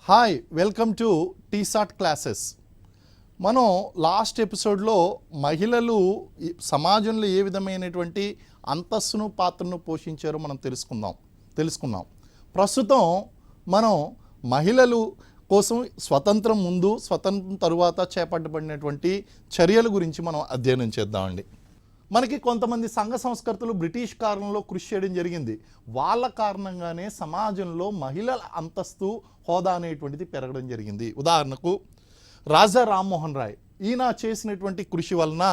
Hi welcome to T-SAT classes. మనం last ఎపిసోడ్లో మహిళలు సమాజంలో ఏ విధమైనటువంటి అంతస్తును పాత్రను పోషించారో మనం తెలుసుకున్నాం. ప్రస్తుతం మనం మహిళలు కోసం స్వతంత్రం ముందు స్వతంత్రం తరువాత చేపట్టబడినటువంటి చర్యల గురించి మనం అధ్యయనం చేద్దామండి. మనకి కొంతమంది సంఘ సంస్కర్తలు బ్రిటిష్ కాలంలో కృషి చేయడం జరిగింది. వాళ్ళ కారణంగానే సమాజంలో మహిళల అంతస్తు హోదా అనేటువంటిది పెరగడం జరిగింది. ఉదాహరణకు రాజా రామ్మోహన్ రాయ్ ఈయన చేసినటువంటి కృషి వలన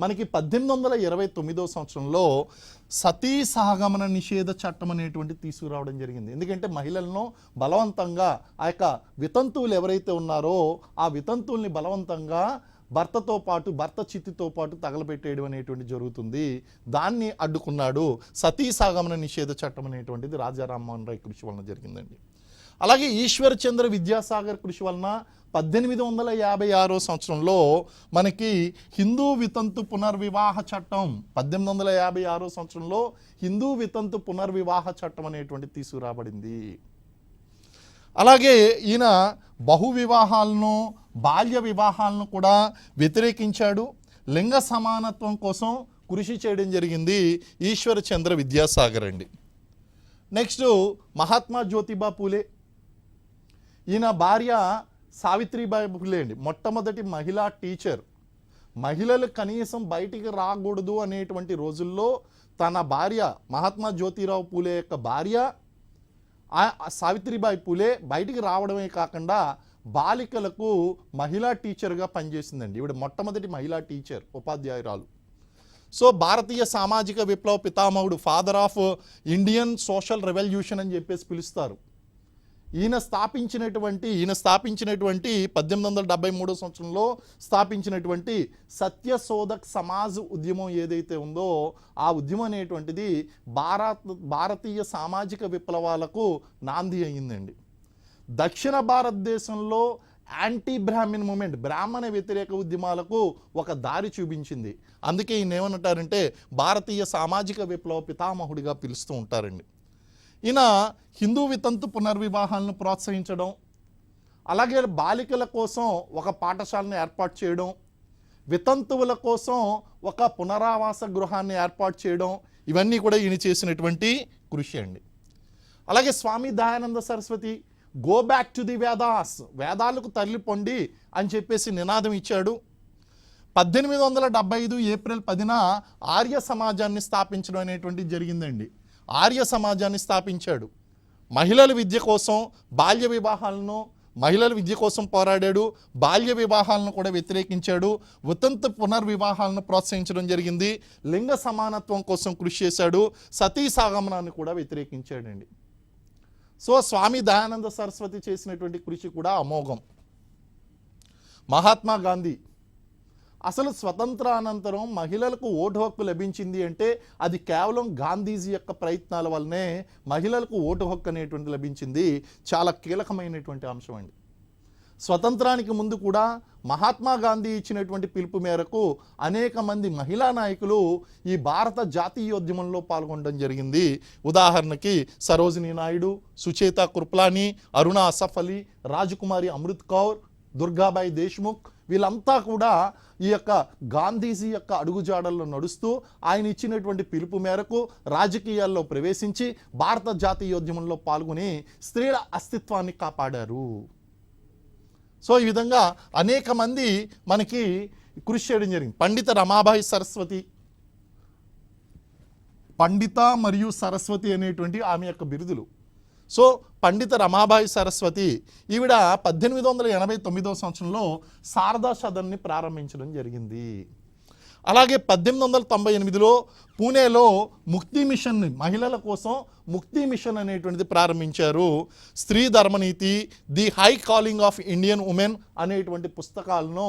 మనకి 1829 సంవత్సరంలో సతీ సహగమన నిషేధ చట్టం అనేటువంటి తీసుకురావడం జరిగింది. ఎందుకంటే మహిళలను బలవంతంగా ఆ యొక్క వితంతువులు ఎవరైతే ఉన్నారో ఆ వితంతువుల్ని బలవంతంగా భర్త చిత్తితో పాటు తగలబెట్టేయడం అనేటువంటి జరుగుతుంది. దాన్ని అడ్డుకున్నాడు. సతీ సహగమన నిషేధ చట్టం అనేటువంటిది రాజా రామ్మోహన్ రాయ్ కృషి వలన జరిగిందండి. అలాగే ఈశ్వర్ చంద్ర విద్యాసాగర్ కృషి వలన 1856 సంవత్సరంలో మనకి హిందూ వితంతు పునర్వివాహ చట్టం 1856 సంవత్సరంలో హిందూ వితంతు పునర్వివాహ చట్టం అనేటువంటి తీసుకురాబడింది. అలాగే ఈయన బహు వివాహాలను బాల్య వివాహాలను కూడా వ్యతిరేకించాడు. లింగ సమానత్వం కోసం కృషి చేయడం జరిగింది ఈశ్వర్ చంద్ర విద్యాసాగర్ అండి. నెక్స్ట్ మహాత్మా జ్యోతిబా పూలే, ఈయన భార్య సావిత్రిబాయి పూలే అండి, మొట్టమొదటి మహిళా టీచర్. మహిళలు కనీసం బయటికి రాకూడదు అనేటువంటి రోజుల్లో తన భార్య మహాత్మా జ్యోతిరావు పూలే యొక్క భార్య సావిత్రిబాయి పూలే బయటికి రావడమే కాకుండా బాలికలకు మహిళా టీచర్గా పనిచేసిందండి. ఈవిడ మొట్టమొదటి మహిళా టీచర్, ఉపాధ్యాయురాలు. సో భారతీయ సామాజిక విప్లవ పితామహుడు, father of Indian social revolution అని చెప్పేసి పిలుస్తారు. ఈయన స్థాపించినటువంటి 1873 సంవత్సరంలో స్థాపించినటువంటి సత్యశోధక్ సమాజ్ ఉద్యమం ఏదైతే ఉందో ఆ ఉద్యమం అనేటువంటిది భారతీయ సామాజిక విప్లవాలకు నాంది అయ్యిందండి. దక్షిణ భారతదేశంలో యాంటీ బ్రాహ్మణ్ మూమెంట్, బ్రాహ్మణ వ్యతిరేక ఉద్యమాలకు ఒక దారి చూపించింది. అందుకే ఈయన ఏమంటారంటే భారతీయ సామాజిక విప్లవ పితామహుడిగా పిలుస్తూ ఉంటారండి. ఈయన హిందూ వితంతు పునర్వివాహాలను ప్రోత్సహించడం, అలాగే బాలికల కోసం ఒక పాఠశాలను ఏర్పాటు చేయడం, వితంతువుల కోసం ఒక పునరావాస గృహాన్ని ఏర్పాటు చేయడం, ఇవన్నీ కూడా ఈయన చేసినటువంటి కృషి అండి. అలాగే Swami Dayananda Saraswati go back to the Vedas, వేదాలకు తల్లి పొండి అని చెప్పేసి నినాదం ఇచ్చాడు. 1875 ఏప్రిల్ 10న ఆర్య సమాజాన్ని స్థాపించడం అనేటువంటిది జరిగిందండి. ఆర్య సమాజాన్ని స్థాపించాడు. మహిళల విద్య కోసం మహిళల విద్య కోసం పోరాడాడు. బాల్య వివాహాలను కూడా వ్యతిరేకించాడు. వితంతు పునర్వివాహాలను ప్రోత్సహించడం జరిగింది. లింగ సమానత్వం కోసం కృషి చేశాడు. సతీ సహగమనాన్ని కూడా వ్యతిరేకించాడండి. సో స్వామి దయానంద సరస్వతి చేసినటువంటి కృషి కూడా అమోఘం. మహాత్మా గాంధీ అసలు స్వతంత్రానంతరం మహిళలకు ఓటు హక్కు లభించింది అంటే అది కేవలం గాంధీజీ యొక్క ప్రయత్నాల వల్లనే మహిళలకు ఓటు హక్కు అనేటువంటి లభించింది. చాలా కీలకమైనటువంటి అంశం అండి. స్వతంత్రానికి ముందు కూడా మహాత్మా గాంధీ ఇచ్చినటువంటి పిలుపు మేరకు అనేక మంది మహిళా నాయకులు ఈ భారత జాతీయోద్యమంలో పాల్గొనడం జరిగింది. ఉదాహరణకి సరోజినీ నాయుడు, సుచేత కృపలాని, అరుణ అసఫ్ అలీ, రాజకుమారి అమృత్ కౌర్, దుర్గాబాయి దేశ్ముఖ్, వీళ్ళంతా కూడా ఈ యొక్క గాంధీజీ యొక్క అడుగుజాడల్లో నడుస్తూ ఆయన ఇచ్చినటువంటి పిలుపు మేరకు రాజకీయాల్లో ప్రవేశించి భారత జాతీయోద్యమంలో పాల్గొని స్త్రీల అస్తిత్వాన్ని కాపాడారు. సో ఈ విధంగా అనేక మంది మనకి కృషి చేయడం జరిగింది. పండిత మరియు సరస్వతి అనేటువంటి ఆమె యొక్క బిరుదులు. సో పండిత రమాబాయి సరస్వతి ఈవిడ 1889 సంవత్సరంలో శారదా సదన్ని ప్రారంభించడం జరిగింది. అలాగే 1898లో పూణేలో ముక్తి మిషన్, మహిళల కోసం ముక్తి మిషన్ అనేటువంటిది ప్రారంభించారు. Stree Dharmaniti, the high calling of Indian women అనేటువంటి పుస్తకాలను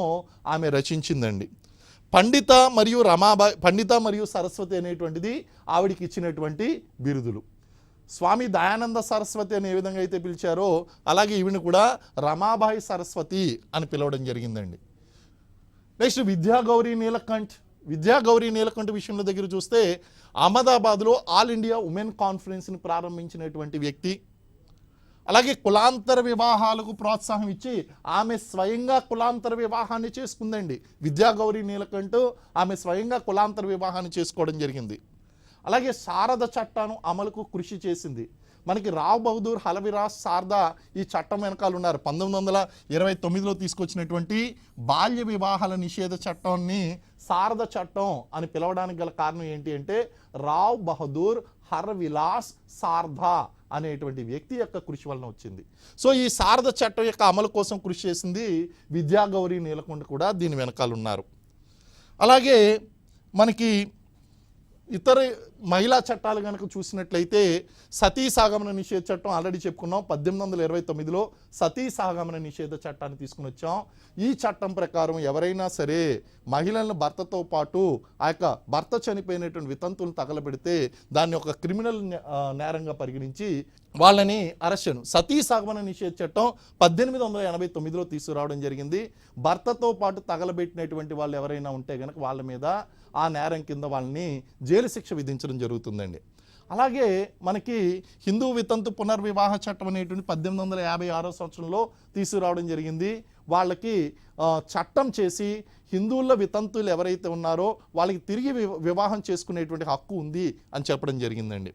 ఆమె రచించిందండి. పండిత మరియు సరస్వతి అనేటువంటిది ఆవిడికి ఇచ్చినటువంటి బిరుదులు. స్వామి దయానంద సరస్వతి అనే విధంగా అయితే పిలిచారో అలాగే ఈవిని కూడా రమాబాయి సరస్వతి అని పిలవడం జరిగిందండి. నెక్స్ట్ విద్యాగౌరీ నీలకంఠ్ విషయంలో దగ్గర చూస్తే అహ్మదాబాద్లో ఆల్ ఇండియా ఉమెన్ కాన్ఫరెన్స్ని ప్రారంభించినటువంటి వ్యక్తి. అలాగే కులాంతర వివాహాలకు ప్రోత్సాహం ఇచ్చి ఆమె స్వయంగా కులాంతర వివాహాన్ని చేసుకుందండి. విద్యాగౌరి నీలకంఠు ఆమె స్వయంగా కులాంతర వివాహాన్ని చేసుకోవడం జరిగింది. అలాగే శారద చట్టాన్ని అమలుకు కృషి చేసింది. మనకి రావ్ బహదూర్ హలవిరాజ్ శారదా ఈ చట్టం వెనకాల ఉన్నారు. 1929లో తీసుకొచ్చినటువంటి బాల్య వివాహాల నిషేధ చట్టాన్ని శారద చట్టం అని పిలవడానికి గల కారణం ఏంటి అంటే రావ్ బహదూర్ హర్విలాస్ శారదా అనేటువంటి వ్యక్తి యొక్క కృషి వలన వచ్చింది. సో ఈ శారద చట్టం యొక్క అమలు కోసం కృషి చేసింది విద్యాగౌరి నీలకంఠ కూడా దీని వెనకాల ఉన్నారు. అలాగే మనకి ఇతర మహిళా చట్టాలు కనుక చూసినట్లయితే సతీ సాగమన నిషేధ చట్టం ఆల్రెడీ చెప్పుకున్నాం. 1829లో సతీ సాగమన నిషేధ చట్టాన్ని తీసుకుని వచ్చాం. ఈ చట్టం ప్రకారం ఎవరైనా సరే మహిళలను భర్తతో పాటు ఆ యొక్క భర్త చనిపోయినటువంటి వితంతులను తగలబెడితే దాన్ని ఒక క్రిమినల్ నేరంగా పరిగణించి వాళ్ళని అరెస్ట్. సతీ సాగమన నిషేధ చట్టం 1889లో తీసుకురావడం జరిగింది. భర్తతో పాటు తగలబెట్టినటువంటి వాళ్ళు ఎవరైనా ఉంటే కనుక వాళ్ళ మీద ఆ నేరం కింద వాళ్ళని జైలు శిక్ష విధించడం జరుగుతుందండి. అలాగే మనకి హిందూ వితంతు పునర్వివాహ చట్టం అనేటువంటి 1856 సంవత్సరంలో తీసుకురావడం జరిగింది. వాళ్ళకి చట్టం చేసి హిందువుల వితంతువులు ఎవరైతే ఉన్నారో వాళ్ళకి తిరిగి వివాహం చేసుకునేటువంటి హక్కు ఉంది అని చెప్పడం జరిగిందండి.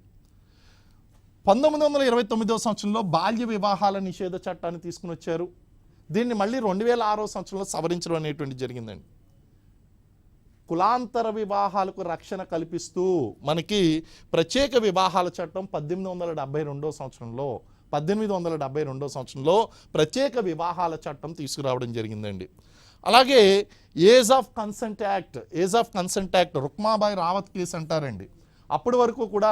1929వ సంవత్సరంలో బాల్య వివాహాల నిషేధ చట్టాన్ని తీసుకుని వచ్చారు. దీన్ని మళ్ళీ 2006 సంవత్సరంలో సవరించడం అనేటువంటి జరిగిందండి. కులాంతర వివాహాలకు రక్షణ కల్పిస్తూ మనకి ప్రత్యేక వివాహాల చట్టం 1872 సంవత్సరంలో ప్రత్యేక వివాహాల చట్టం తీసుకురావడం జరిగిందండి. అలాగే age of consent act Rukmabai Rawat case అంటారండి. అప్పటి వరకు కూడా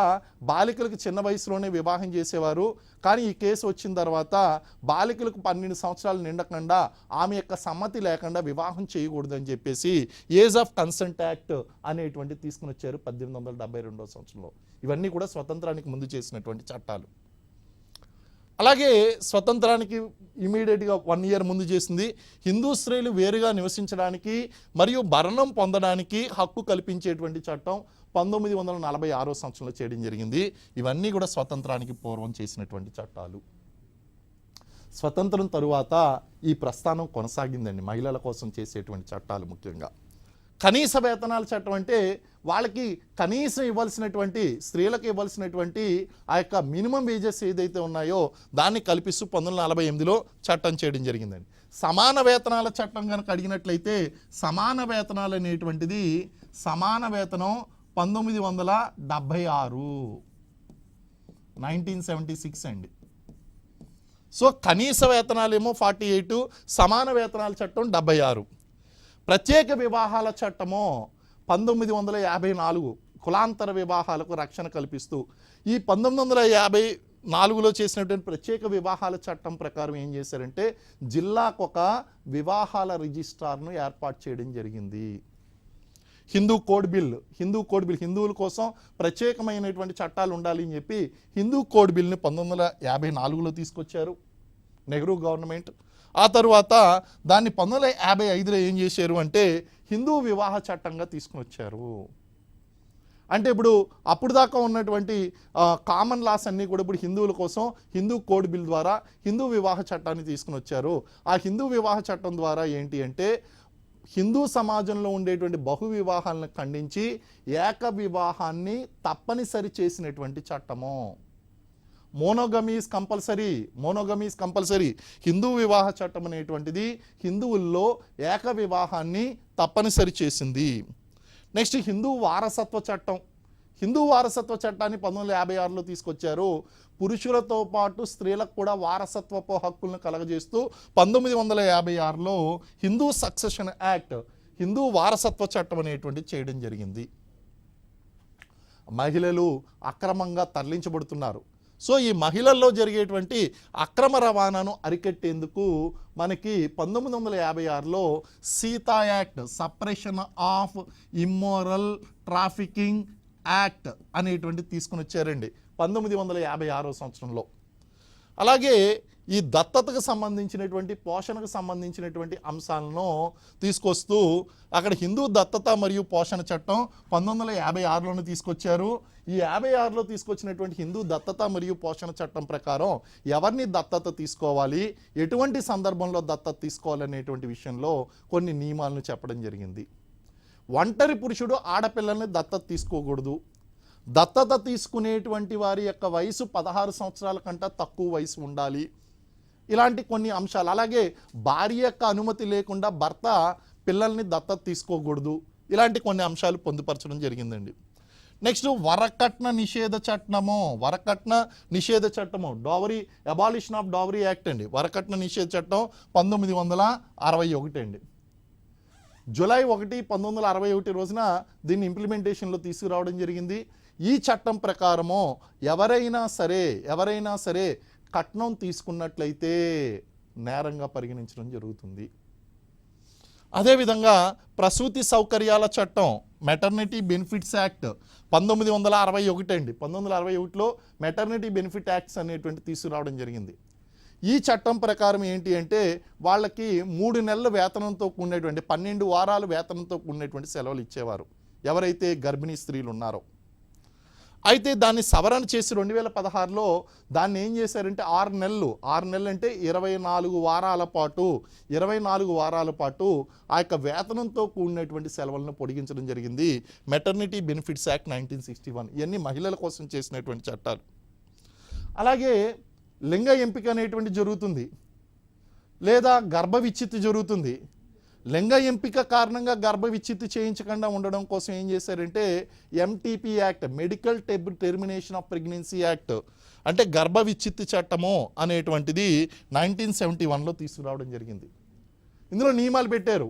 బాలికలకు చిన్న వయసులోనే వివాహం చేసేవారు. కానీ ఈ కేసు వచ్చిన తర్వాత బాలికలకు 12 సంవత్సరాలు నిండకుండా ఆమె యొక్క సమ్మతి లేకుండా వివాహం చేయకూడదని చెప్పేసి ఏజ్ ఆఫ్ కన్సెంట్ యాక్ట్ అనేటువంటి తీసుకుని వచ్చారు 1872 సంవత్సరంలో. ఇవన్నీ కూడా స్వతంత్రానికి ముందు చేసినటువంటి చట్టాలు. అలాగే స్వతంత్రానికి ఇమీడియట్గా 1 ఇయర్ ముందు చేసింది హిందూ స్త్రీలు వేరుగా నివసించడానికి మరియు భరణం పొందడానికి హక్కు కల్పించేటువంటి చట్టం 1946 సంవత్సరంలో చేయడం జరిగింది. ఇవన్నీ కూడా స్వతంత్రానికి పూర్వం చేసినటువంటి చట్టాలు. స్వతంత్రం తరువాత ఈ ప్రస్థానం కొనసాగిందండి మహిళల కోసం చేసేటువంటి చట్టాలు. ముఖ్యంగా కనీస వేతనాల చట్టం అంటే వాళ్ళకి కనీసం ఇవ్వాల్సినటువంటి స్త్రీలకు ఇవ్వాల్సినటువంటి ఆ యొక్క మినిమం వేజెస్ ఏదైతే ఉన్నాయో దాన్ని కల్పిస్తూ 1948లో చట్టం చేయడం జరిగిందండి. సమాన వేతనాల చట్టం కనుక అడిగినట్లయితే సమాన వేతనాలు అనేటువంటిది సమాన వేతనం 1976 అండి. సో కనీస వేతనాలు ఏమో 48, సమాన వేతనాల చట్టం 76. ప్రత్యేక వివాహాల చట్టము 1954 కులాంతర వివాహాలకు రక్షణ కల్పిస్తూ ఈ 1954లో చేసినటువంటి ప్రత్యేక వివాహాల చట్టం ప్రకారం ఏం చేశారంటే జిల్లాకు ఒక వివాహాల రిజిస్ట్రార్ను ఏర్పాటు చేయడం జరిగింది. హిందూ కోడ్ బిల్ హిందువుల కోసం ప్రత్యేకమైనటువంటి చట్టాలు ఉండాలి అని చెప్పి హిందూ కోడ్ బిల్ని 1954లో తీసుకొచ్చారు నెహ్రూ గవర్నమెంట్. ఆ తర్వాత దాన్ని 1955లో ఏం చేశారు అంటే హిందూ వివాహ చట్టంగా తీసుకుని వచ్చారు. అంటే ఇప్పుడు అప్పుడు దాకా ఉన్నటువంటి కామన్ లాస్ అన్నీ కూడా ఇప్పుడు హిందువుల కోసం హిందూ కోడ్ బిల్ ద్వారా హిందూ వివాహ చట్టాన్ని తీసుకుని వచ్చారు. ఆ హిందూ వివాహ చట్టం ద్వారా ఏంటి అంటే హిందూ సమాజంలో ఉండేటువంటి బహు వివాహాలను ఖండించి ఏక వివాహాన్ని తప్పనిసరి చేసినటువంటి చట్టము. మోనోగమీస్ కంపల్సరీ హిందూ వివాహ చట్టం అనేటువంటిది హిందువుల్లో ఏక వివాహాన్ని తప్పనిసరి చేసింది. నెక్స్ట్ హిందూ వారసత్వ చట్టాన్ని 1956లో తీసుకొచ్చారు. పురుషులతో పాటు స్త్రీలకు కూడా వారసత్వపు హక్కులను కలగజేస్తూ 1956లో హిందూ సక్సెషన్ యాక్ట్ హిందూ వారసత్వ చట్టం అనేటువంటిది చేయడం జరిగింది. మహిళలు అక్రమంగా తరలించబడుతున్నారు. సో ఈ మహిళల్లో జరిగేటువంటి అక్రమ రవాణాను అరికట్టేందుకు మనకి 1956లో SITA act suppression of immoral trafficking act అనేటువంటి తీసుకుని వచ్చారండి 1956 సంవత్సరంలో. అలాగే ఈ దత్తతకు సంబంధించినటువంటి పోషణకు సంబంధించినటువంటి అంశాలను తీసుకొస్తూ అక్కడ హిందూ దత్తత మరియు పోషణ చట్టం 1956లోనే తీసుకొచ్చారు. ఈ 56లో తీసుకొచ్చినటువంటి హిందూ దత్తత మరియు పోషణ చట్టం ప్రకారం ఎవరిని దత్తత తీసుకోవాలి, ఎటువంటి సందర్భంలో దత్తత తీసుకోవాలనేటువంటి విషయంలో కొన్ని నియమాలను చెప్పడం జరిగింది. ఒంటరి పురుషుడు ఆడపిల్లల్ని దత్తత తీసుకోకూడదు. దత్తత తీసుకునేటువంటి వారి యొక్క వయసు 16 సంవత్సరాల కంటే తక్కువ వయసు ఉండాలి. ఇలాంటి కొన్ని అంశాలు. అలాగే భార్య యొక్క అనుమతి లేకుండా భర్త పిల్లల్ని దత్తత తీసుకోకూడదు. ఇలాంటి కొన్ని అంశాలు పొందుపరచడం జరిగిందండి. నెక్స్ట్ వరకట్న నిషేధ చట్టము డోవరీ అబాలిషన్ ఆఫ్ డోవరీ యాక్ట్ అండి. వరకట్న నిషేధ చట్టం 1961 అండి. జూలై 1, 1961 రోజున దీన్ని ఇంప్లిమెంటేషన్లో తీసుకురావడం జరిగింది. ఈ చట్టం ప్రకారము ఎవరైనా సరే కట్నం తీసుకున్నట్లయితే నేరంగా పరిగణించడం జరుగుతుంది. అదేవిధంగా ప్రసూతి సౌకర్యాల చట్టం మెటర్నిటీ బెనిఫిట్స్ యాక్ట్ 1961 అండి. 1961లో మెటర్నిటీ బెనిఫిట్ యాక్ట్స్ అనేటువంటి తీసుకురావడం జరిగింది. ఈ చట్టం ప్రకారం ఏంటి అంటే వాళ్ళకి 3 నెలల వేతనంతో కూడినటువంటి 12 వారాల వేతనంతో కూడినటువంటి సెలవులు ఇచ్చేవారు ఎవరైతే గర్భిణీ స్త్రీలు ఉన్నారో. అయితే దాన్ని సవరణ చేసి 2016లో దాన్ని ఏం చేశారంటే 6 నెలలు అంటే 24 వారాల పాటు ఆ యొక్క వేతనంతో కూడినటువంటి సెలవులను పొడిగించడం జరిగింది. Maternity benefits act 1961. ఇవన్నీ మహిళల కోసం చేసినటువంటి చట్టాలు. అలాగే లింగ ఎంపిక అనేటువంటి జరుగుతుంది, లేదా గర్భ విచ్ఛిత్తి జరుగుతుంది. లింగ ఎంపిక కారణంగా గర్భ విచ్ఛిత్తి చేయించకుండా ఉండడం కోసం ఏం చేశారంటే MTP act, medical termination of pregnancy act, అంటే గర్భ విచ్ఛిత్తి చట్టము అనేటువంటిది 1971లో తీసుకురావడం జరిగింది. ఇందులో నియమాలు పెట్టారు.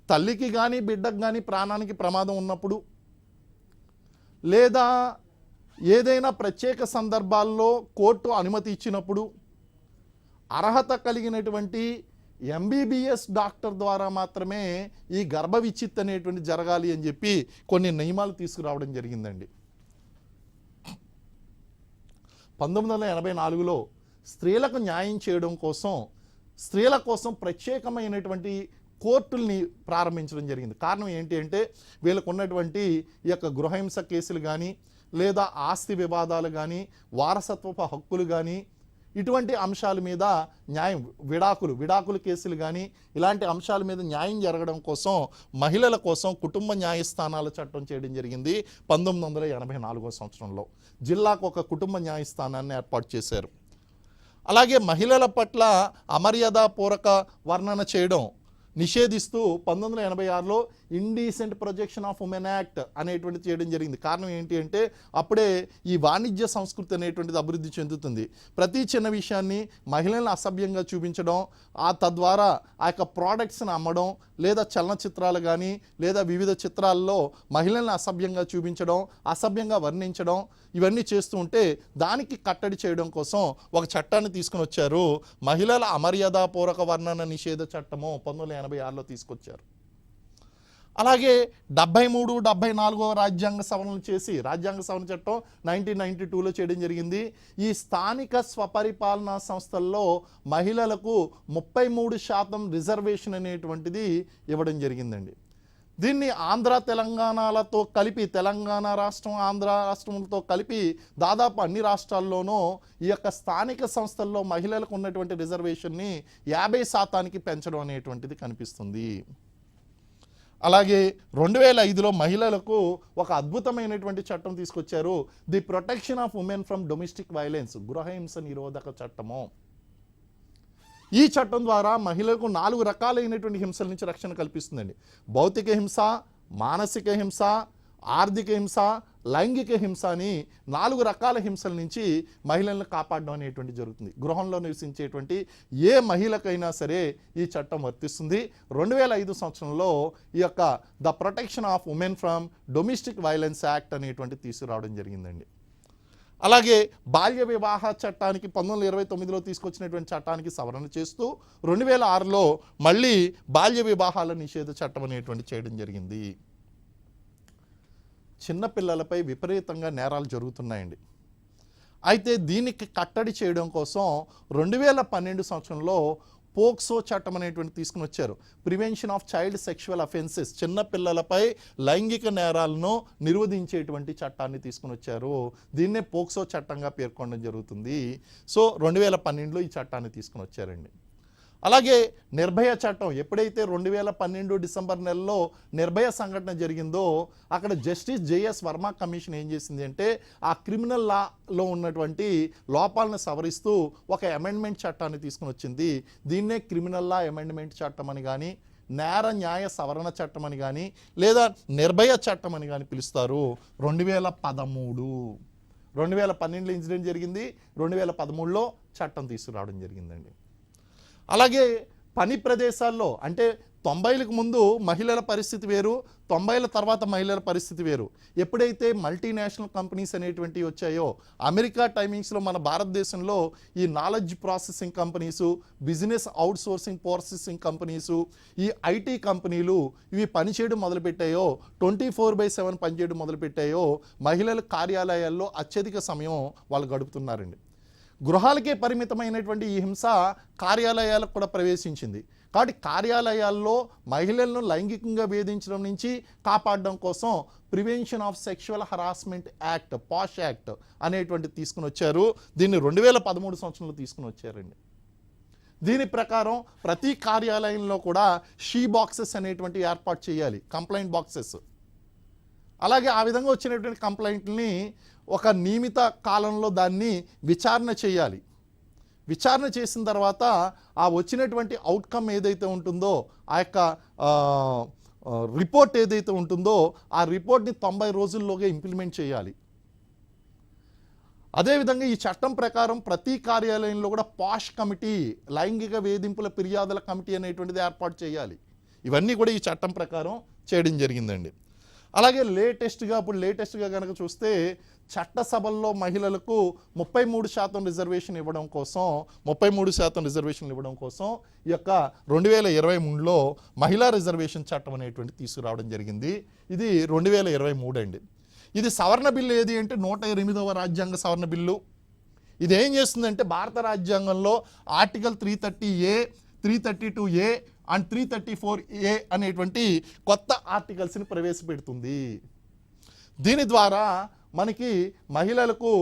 తల్లికి కానీ బిడ్డకు కానీ ప్రాణానికి ప్రమాదం ఉన్నప్పుడు, లేదా ఏదైనా ప్రత్యేక సందర్భాల్లో కోర్టు అనుమతి ఇచ్చినప్పుడు అర్హత కలిగినటువంటి ఎంబీబీఎస్ డాక్టర్ ద్వారా మాత్రమే ఈ గర్భ విచ్ఛిత్తి అనేటువంటి జరగాలి అని చెప్పి కొన్ని నియమాలు తీసుకురావడం జరిగిందండి. 1984లో స్త్రీలకు న్యాయం చేయడం కోసం స్త్రీల కోసం ప్రత్యేకమైనటువంటి కోర్టుల్ని ప్రారంభించడం జరిగింది. కారణం ఏంటి అంటే వీళ్ళకు ఉన్నటువంటి ఈ యొక్క గృహహింస కేసులు కానీ, లేదా ఆస్తి వివాదాలు కానీ, వారసత్వపు హక్కులు కానీ, ఇటువంటి అంశాల మీద న్యాయం, విడాకులు కేసులు కానీ ఇలాంటి అంశాల మీద న్యాయం జరగడం కోసం మహిళల కోసం కుటుంబ న్యాయస్థానాల చట్టం చేయడం జరిగింది 1984 సంవత్సరంలో. జిల్లాకు ఒక కుటుంబ న్యాయస్థానాన్ని ఏర్పాటు చేశారు. అలాగే మహిళల పట్ల అమర్యాదపూర్వక వర్ణన చేయడం నిషేధిస్తూ 1986లో indecent projection of women act అనేటువంటిది చేయడం జరిగింది. కారణం ఏంటి అంటే అప్పుడే ఈ వాణిజ్య సంస్కృతి అనేటువంటిది అభివృద్ధి చెందుతుంది. ప్రతి చిన్న విషయాన్ని మహిళలను అసభ్యంగా చూపించడం, తద్వారా ఆ యొక్క ప్రోడక్ట్స్ని అమ్మడం, లేదా చలనచిత్రాలు కానీ లేదా వివిధ చిత్రాల్లో మహిళలను అసభ్యంగా చూపించడం, అసభ్యంగా వర్ణించడం, ఇవన్నీ చేస్తూ ఉంటే దానికి కట్టడి చేయడం కోసం ఒక చట్టాన్ని తీసుకుని వచ్చారు. మహిళల అమర్యాదపూర్వక వర్ణన నిషేధ చట్టము 1986లో తీసుకొచ్చారు. అలాగే 73, 74 రాజ్యాంగ సవరణలు చేసి రాజ్యాంగ సవరణ చట్టం 1992లో చేయడం జరిగింది. ఈ స్థానిక స్వపరిపాలనా సంస్థల్లో మహిళలకు 33% రిజర్వేషన్ అనేటువంటిది ఇవ్వడం జరిగిందండి. దీన్ని ఆంధ్ర తెలంగాణలతో కలిపి, తెలంగాణ రాష్ట్రం ఆంధ్ర రాష్ట్రంతో కలిపి దాదాపు అన్ని రాష్ట్రాల్లోనూ ఈ యొక్క స్థానిక సంస్థల్లో మహిళలకు ఉన్నటువంటి రిజర్వేషన్ని 50% పెంచడం అనేటువంటిది కనిపిస్తుంది. అలాగే 2005లో మహిళలకు ఒక అద్భుతమైనటువంటి చట్టం తీసుకొచ్చారు. The protection of women from domestic violence, గృహహింస నిరోధక చట్టము. ఈ చట్టం ద్వారా మహిళలకు 4 రకాలైనటువంటి హింసల నుంచి రక్షణ కల్పిస్తుందండి. భౌతిక హింస, మానసిక హింస, ఆర్థిక హింస, లైంగిక హింస అని 4 రకాల హింసల నుంచి మహిళలను కాపాడడం అనేటువంటి జరుగుతుంది. గృహంలో నివసించేటువంటి ఏ మహిళకైనా సరే ఈ చట్టం వర్తిస్తుంది. 2005 సంవత్సరంలో ఈ యొక్క the protection of women from domestic violence act అనేటువంటి తీసుకురావడం జరిగిందండి. అలాగే బాల్య వివాహ చట్టానికి 1929లో తీసుకొచ్చినటువంటి చట్టానికి సవరణ చేస్తూ 2006లో మళ్ళీ బాల్య వివాహాల నిషేధ చట్టం అనేటువంటి చేయడం జరిగింది. చిన్నపిల్లలపై విపరీతంగా నేరాలు జరుగుతున్నాయండి. అయితే దీనికి కట్టడి చేయడం కోసం 2012 సంవత్సరంలో పోక్సో చట్టం అనేటువంటి తీసుకుని వచ్చారు. Prevention of child sexual offences, చిన్న పిల్లలపై లైంగిక నేరాలను నిరోధించేటువంటి చట్టాన్ని తీసుకుని వచ్చారు. దీన్నే పోక్సో చట్టంగా పేర్కొనడం జరుగుతుంది. సో 2012లో ఈ చట్టాన్ని తీసుకుని వచ్చారండి. అలాగే నిర్భయ చట్టం, ఎప్పుడైతే 2012 డిసెంబర్ నెలలో నిర్భయ సంఘటన జరిగిందో అక్కడ జస్టిస్ జేఎస్ వర్మ కమిషన్ ఏం చేసింది అంటే ఆ క్రిమినల్ లాలో ఉన్నటువంటి లోపాలను సవరిస్తూ ఒక అమెండ్మెంట్ చట్టాన్ని తీసుకుని వచ్చింది. దీన్నే క్రిమినల్ లా అమెండ్మెంట్ చట్టం అని కానీ, నేర న్యాయ సవరణ చట్టం అని కానీ, లేదా నిర్భయ చట్టం అని కానీ పిలుస్తారు. 2012లో ఇన్సిడెంట్ జరిగింది, 2013లో చట్టం తీసుకురావడం జరిగిందండి. అలాగే పని ప్రదేశాల్లో అంటే 90లకు ముందు మహిళల పరిస్థితి వేరు, 90ల తర్వాత మహిళల పరిస్థితి వేరు. ఎప్పుడైతే మల్టీనేషనల్ కంపెనీస్ అనేటువంటివి వచ్చాయో, అమెరికా టైమింగ్స్లో మన భారతదేశంలో ఈ knowledge processing companies, business out sourcing processing companies, ఈ ఐటీ కంపెనీలు ఇవి పనిచేయడం మొదలుపెట్టాయో, 24/7 పనిచేయడం మొదలుపెట్టాయో, మహిళల కార్యాలయాల్లో అత్యధిక సమయం వాళ్ళు గడుపుతున్నారండి. గృహాలకే పరిమితమైనటువంటి ఈ హింస కార్యాలయాలకు కూడా ప్రవేశించింది. కాబట్టి కార్యాలయాల్లో మహిళలను లైంగికంగా వేధించడం నుంచి కాపాడడం కోసం prevention of sexual harassment act, posh act అనేటువంటి తీసుకుని వచ్చారు. దీన్ని 2013 సంవత్సరంలో తీసుకుని వచ్చారండి. దీని ప్రకారం ప్రతి కార్యాలయంలో కూడా షీ బాక్సెస్ అనేటువంటి ఏర్పాటు చేయాలి, కంప్లైంట్ బాక్సెస్. అలాగే ఆ విధంగా వచ్చినటువంటి కంప్లైంట్ని ఒక నియమిత కాలంలో దాన్ని విచారణ చేయాలి. విచారణ చేసిన తర్వాత ఆ వచ్చినటువంటి అవుట్కమ్ ఏదైతే ఉంటుందో, ఆ యొక్క రిపోర్ట్ ఏదైతే ఉంటుందో ఆ రిపోర్ట్ని 90 రోజుల్లోగా ఇంప్లిమెంట్ చేయాలి. అదేవిధంగా ఈ చట్టం ప్రకారం ప్రతి కార్యాలయంలో కూడా పాష్ కమిటీ, లైంగిక వేధింపుల ఫిర్యాదుల కమిటీ అనేటువంటిది ఏర్పాటు చేయాలి. ఇవన్నీ కూడా ఈ చట్టం ప్రకారం చేయడం జరిగిందండి. అలాగే లేటెస్ట్గా కనుక చూస్తే చట్టసభల్లో మహిళలకు 33% రిజర్వేషన్ ఇవ్వడం కోసం 33% రిజర్వేషన్లు ఇవ్వడం కోసం ఈ యొక్క 2023లో మహిళా రిజర్వేషన్ చట్టం అనేటువంటి తీసుకురావడం జరిగింది. ఇది 2023 అండి. ఇది సవరణ బిల్లు ఏది అంటే 108వ రాజ్యాంగ సవరణ బిల్లు. ఇది ఏం చేస్తుందంటే భారత రాజ్యాంగంలో article 330A, 332A and 334A అనేటువంటి కొత్త ఆర్టికల్స్ని ప్రవేశపెడుతుంది. దీని ద్వారా మనకి మహిళలకు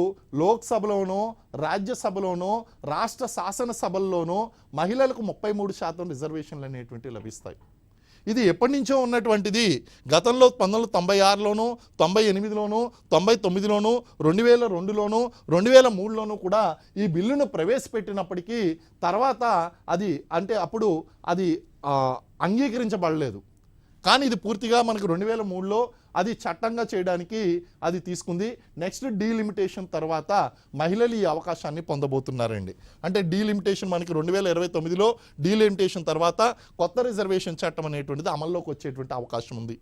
లోక్సభలోనో, రాజ్యసభలోనో, రాష్ట్ర శాసనసభల్లోనో మహిళలకు 33% రిజర్వేషన్లు అనేటువంటివి లభిస్తాయి. ఇది ఎప్పటి నుంచో ఉన్నటువంటిది. గతంలో 1996లోనూ, 98లోనూ, 99లోనూ, 2002లోనూ, 2003లోనూ కూడా ఈ బిల్లును ప్రవేశపెట్టినప్పటికీ తర్వాత అప్పుడు అది అంగీకరించబడలేదు. కానీ ఇది పూర్తిగా మనకు 2003లో అది చట్టంగా చేయడానికి అది తీసుకుంది. నెక్స్ట్ డీలిమిటేషన్ తర్వాత మహిళలు ఈ అవకాశాన్ని పొందబోతున్నారండి. అంటే డీలిమిటేషన్ మనకి 2029లో డీలిమిటేషన్ తర్వాత కొత్త రిజర్వేషన్ చట్టం అనేటువంటిది అమల్లోకి వచ్చేటువంటి అవకాశం ఉంది.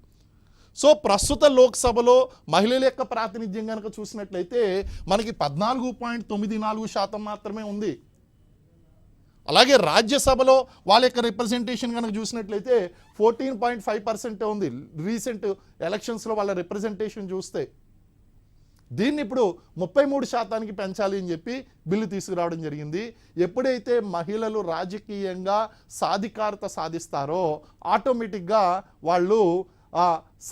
సో ప్రస్తుత లోక్సభలో మహిళల యొక్క ప్రాతినిధ్యం కనుక చూసినట్లయితే మనకి 14.94% మాత్రమే ఉంది. అలాగే రాజ్యసభలో వాళ్ళ యొక్క రిప్రజెంటేషన్ కనుక చూసినట్లయితే 14.5% ఉంది. రీసెంట్ ఎలక్షన్స్లో వాళ్ళ రిప్రజెంటేషన్ చూస్తే దీన్ని ఇప్పుడు 33%కి పెంచాలి అని చెప్పి బిల్లు తీసుకురావడం జరిగింది. ఎప్పుడైతే మహిళలు రాజకీయంగా సాధికారత సాధిస్తారో ఆటోమేటిక్గా వాళ్ళు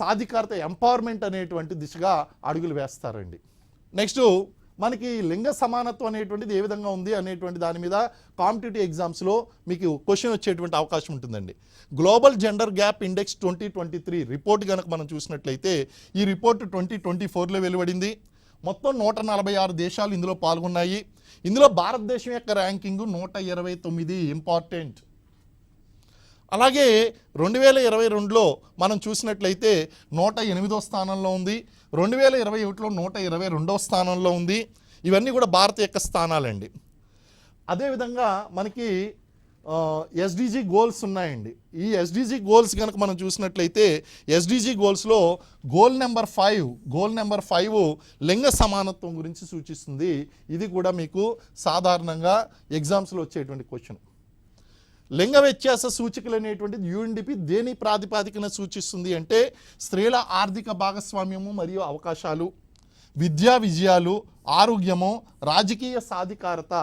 సాధికారత ఎంపవర్మెంట్ అనేటువంటి దిశగా అడుగులు వేస్తారండి. నెక్స్ట్ మనకి లింగ సమానత్వం అనేటువంటిది ఏ విధంగా ఉంది అనేటువంటి దాని మీద కాంపిటేటివ్ ఎగ్జామ్స్లో మీకు క్వశ్చన్ వచ్చేటువంటి అవకాశం ఉంటుందండి. Global gender gap index 2023 report కనుక మనం చూసినట్లయితే ఈ రిపోర్ట్ 2024లో వెలువడింది. మొత్తం 146 దేశాలు ఇందులో పాల్గొన్నాయి. ఇందులో భారతదేశం యొక్క ర్యాంకింగ్ 129 ఇంపార్టెంట్. అలాగే 2022లో మనం చూసినట్లయితే 108వ స్థానంలో ఉంది. 2021లో 122వ స్థానంలో ఉంది. ఇవన్నీ కూడా భారత యొక్క స్థానాలండి. అదేవిధంగా మనకి ఎస్డిజి గోల్స్ ఉన్నాయండి. ఈ ఎస్డిజి గోల్స్ కనుక మనం చూసినట్లయితే ఎస్డిజి గోల్స్లో గోల్ నెంబర్ 5 లింగ సమానత్వం గురించి సూచిస్తుంది. ఇది కూడా మీకు సాధారణంగా ఎగ్జామ్స్లో వచ్చేటువంటి క్వశ్చన్. లింగ వ్యత్యాస సూచికలు అనేటువంటిది యుఎన్డిపి దేని ప్రాతిపాదికన సూచిస్తుంది అంటే స్త్రీల ఆర్థిక భాగస్వామ్యము మరియు అవకాశాలు, విద్యా విజయాలు, ఆరోగ్యము, రాజకీయ సాధికారత.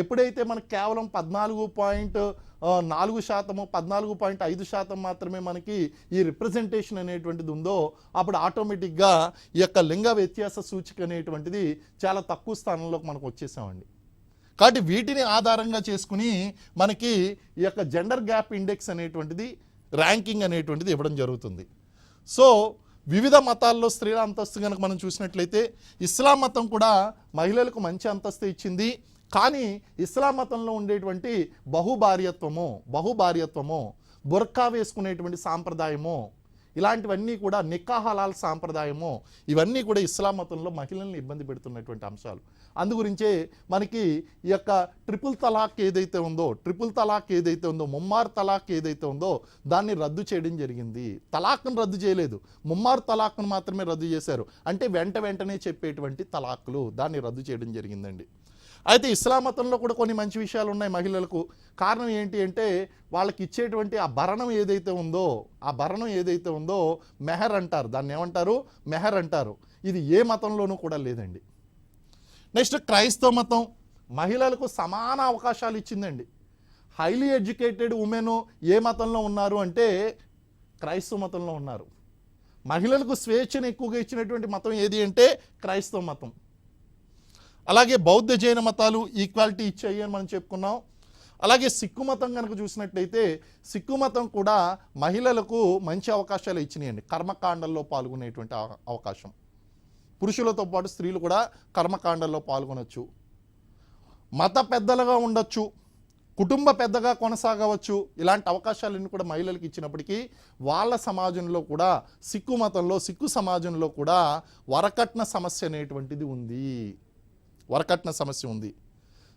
ఎప్పుడైతే మనకు కేవలం 14.4%, 14.5% మాత్రమే మనకి ఈ రిప్రజెంటేషన్ అనేటువంటిది ఉందో, అప్పుడు ఆటోమేటిక్గా ఈ యొక్క లింగ వ్యత్యాస సూచిక అనేటువంటిది చాలా తక్కువ స్థానంలోకి మనకు వచ్చేసామండి. కాబట్టి వీటిని ఆధారంగా చేసుకుని మనకి ఈ యొక్క జెండర్ గ్యాప్ ఇండెక్స్ అనేటువంటిది, ర్యాంకింగ్ అనేటువంటిది ఇవ్వడం జరుగుతుంది. సో వివిధ మతాల్లో స్త్రీల అంతస్తు కనుక మనం చూసినట్లయితే ఇస్లాం మతం కూడా మహిళలకు మంచి అంతస్తు ఇచ్చింది. కానీ ఇస్లాం మతంలో ఉండేటువంటి బహుభార్యత్వము, బుర్కా వేసుకునేటువంటి సాంప్రదాయము, ఇలాంటివన్నీ కూడా నికా హలాల్ సాంప్రదాయము, ఇవన్నీ కూడా ఇస్లాం మతంలో మహిళల్ని ఇబ్బంది పెడుతున్నటువంటి అంశాలు. అందుగురించే మనకి ఈ యొక్క ట్రిపుల్ తలాక్ ఏదైతే ఉందో, ముమ్మార్ తలాక్ ఏదైతే ఉందో దాన్ని రద్దు చేయడం జరిగింది. తలాక్ను రద్దు చేయలేదు, ముమ్మార్ తలాక్ను మాత్రమే రద్దు చేశారు. అంటే వెంటనే చెప్పేటువంటి తలాక్లు, దాన్ని రద్దు చేయడం జరిగిందండి. అయితే ఇస్లాం మతంలో కూడా కొన్ని మంచి విషయాలు ఉన్నాయి మహిళలకు. కారణం ఏంటి అంటే వాళ్ళకి ఇచ్చేటువంటి ఆ భరణం ఏదైతే ఉందో మెహర్ అంటారు. దాన్ని ఏమంటారు? మెహర్ అంటారు. ఇది ఏ మతంలోనూ కూడా లేదండి. నెక్స్ట్ క్రైస్తవ మతం మహిళలకు సమాన అవకాశాలు ఇచ్చిందండి. హైలీ ఎడ్యుకేటెడ్ ఉమెన్ ఏ మతంలో ఉన్నారు అంటే క్రైస్తవ మతంలో ఉన్నారు. మహిళలకు స్వేచ్ఛను ఎక్కువగా ఇచ్చినటువంటి మతం ఏది అంటే క్రైస్తవ మతం. అలాగే బౌద్ధ జైన మతాలు ఈక్వాలిటీ ఇచ్చాయి అని మనం చెప్పుకున్నాం. అలాగే సిక్కు మతం కనుక చూసినట్లయితే సిక్కు మతం కూడా మహిళలకు మంచి అవకాశాలు ఇచ్చినాయండి. కర్మకాండల్లో పాల్గొనేటువంటి అవకాశం, పురుషులతో పాటు స్త్రీలు కూడా కర్మకాండల్లో పాల్గొనవచ్చు, మత పెద్దలుగా ఉండొచ్చు, కుటుంబ పెద్దగా కొనసాగవచ్చు. ఇలాంటి అవకాశాలన్నీ కూడా మహిళలకు ఇచ్చినప్పటికీ వాళ్ళ సమాజంలో కూడా సిక్కు సమాజంలో కూడా వరకట్న సమస్య అనేటువంటిది ఉంది.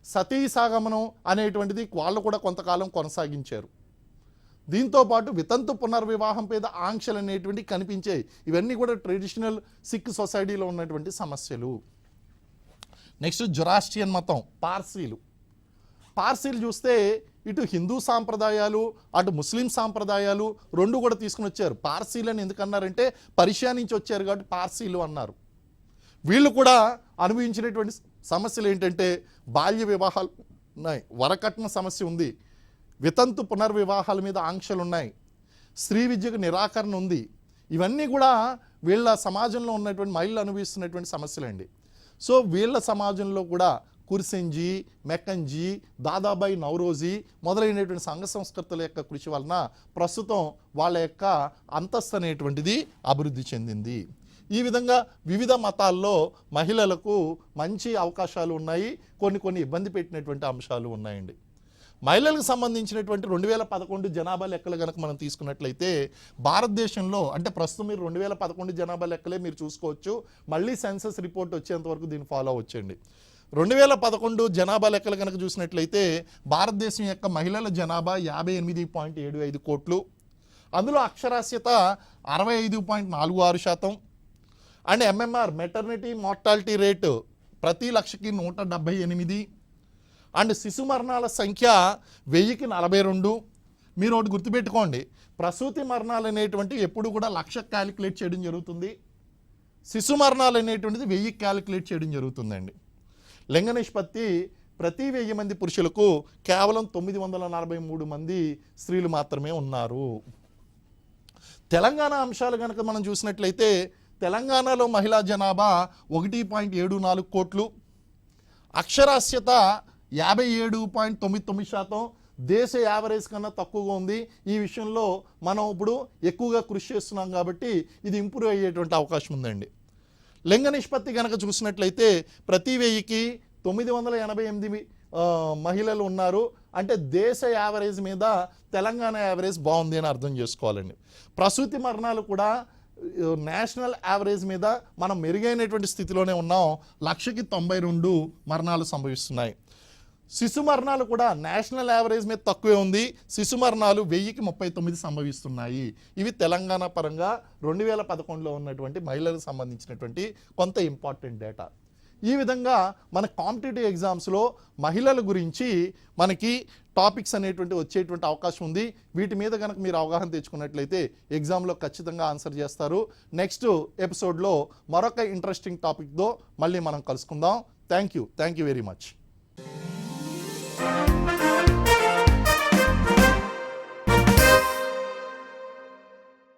సతీ సాగమనం అనేటువంటిది వాళ్ళు కూడా కొంతకాలం కొనసాగించారు. దీంతోపాటు వితంతు పునర్వివాహం మీద ఆంక్షలు అనేటువంటివి కనిపించాయి. ఇవన్నీ కూడా ట్రెడిషనల్ సిక్ సొసైటీలో ఉన్నటువంటి సమస్యలు. నెక్స్ట్ జొరాస్ట్రియన్ మతం, పార్సీలు చూస్తే ఇటు హిందూ సాంప్రదాయాలు అటు ముస్లిం సాంప్రదాయాలు రెండు కూడా తీసుకుని వచ్చారు. పార్సీలని ఎందుకన్నారంటే పర్షియా నుంచి వచ్చారు కాబట్టి పార్సీలు అన్నారు. వీళ్ళు కూడా అనుభవించినటువంటి సమస్యలు ఏంటంటే బాల్య వివాహాలు ఉన్నాయి, వరకట్న సమస్య ఉంది, వితంతు పునర్వివాహాల మీద ఆంక్షలు ఉన్నాయి, స్త్రీ విద్యకు నిరాకరణ ఉంది. ఇవన్నీ కూడా వీళ్ళ సమాజంలో ఉన్నటువంటి మహిళలు అనుభవిస్తున్నటువంటి సమస్యలండి. సో వీళ్ళ సమాజంలో కూడా కుర్సెంజీ, మెకంజీ, దాదాబాయి నౌరోజీ మొదలైనటువంటి సంఘ సంస్కృతుల యొక్క కృషి వలన ప్రస్తుతం వాళ్ళ యొక్క అంతస్తు అనేటువంటిది అభివృద్ధి చెందింది. ఈ విధంగా వివిధ మతాల్లో మహిళలకు మంచి అవకాశాలు ఉన్నాయి, కొన్ని ఇబ్బంది పెట్టినటువంటి అంశాలు ఉన్నాయండి. మహిళలకు సంబంధించినటువంటి 2011 జనాభా లెక్కలు కనుక మనం తీసుకున్నట్లయితే భారతదేశంలో అంటే ప్రస్తుతం మీరు 2011 జనాభా లెక్కలే మీరు చూసుకోవచ్చు. మళ్ళీ సెన్సస్ రిపోర్ట్ వచ్చేంత వరకు దీన్ని ఫాలో అవ్వచ్చండి. 2011 జనాభా లెక్కలు కనుక చూసినట్లయితే భారతదేశం యొక్క మహిళల జనాభా 58.75 కోట్లు. అందులో అక్షరాస్యత 65.46%. And MMR maternity mortality rate ప్రతి లక్షకి 178. అండ్ శిశు మరణాల సంఖ్య 1000కి 42. మీరు ఒకటి గుర్తుపెట్టుకోండి, ప్రసూతి మరణాలు అనేటువంటి ఎప్పుడు కూడా 1,00,000 క్యాలిక్యులేట్ చేయడం జరుగుతుంది, శిశు మరణాలు అనేటువంటిది 1000 క్యాలిక్యులేట్ చేయడం జరుగుతుందండి. లింగ నిష్పత్తి ప్రతి 1000 మంది పురుషులకు కేవలం 943 మంది స్త్రీలు మాత్రమే ఉన్నారు. తెలంగాణ అంశాలు కనుక మనం చూసినట్లయితే తెలంగాణలో మహిళా జనాభా 1.74 కోట్లు, అక్షరాస్యత 57.99%. దేశ యావరేజ్ కన్నా తక్కువగా ఉంది. ఈ విషయంలో మనం ఇప్పుడు ఎక్కువగా కృషి చేస్తున్నాం కాబట్టి ఇది ఇంప్రూవ్ అయ్యేటువంటి అవకాశం ఉందండి. లింగ నిష్పత్తి కనుక చూసినట్లయితే ప్రతి 1000కి 988 మహిళలు ఉన్నారు. అంటే దేశ యావరేజ్ మీద తెలంగాణ యావరేజ్ బాగుంది అని అర్థం చేసుకోవాలండి. ప్రసూతి మరణాలు కూడా నేషనల్ యావరేజ్ మీద మనం మెరుగైనటువంటి స్థితిలోనే ఉన్నాం. 1,92 మరణాలు సంభవిస్తున్నాయి. శిశు మరణాలు కూడా నేషనల్ యావరేజ్ మీద తక్కువే ఉంది. శిశు మరణాలు 1000కి 39 సంభవిస్తున్నాయి. ఇవి తెలంగాణ పరంగా 2011లో ఉన్నటువంటి మహిళలకు సంబంధించినటువంటి కొంత ఇంపార్టెంట్ డేటా. ఈ విధంగా మన కాంపిటేటివ్ ఎగ్జామ్స్లో మహిళల గురించి మనకి టాపిక్స్ అనేటువంటి వచ్చేటువంటి అవకాశం ఉంది. వీటి మీద కనుక మీరు అవగాహన తెచ్చుకున్నట్లయితే ఎగ్జామ్లో ఖచ్చితంగా ఆన్సర్ చేస్తారు. నెక్స్ట్ ఎపిసోడ్లో మరొక ఇంట్రెస్టింగ్ టాపిక్తో మళ్ళీ మనం కలుసుకుందాం. Thank you very much.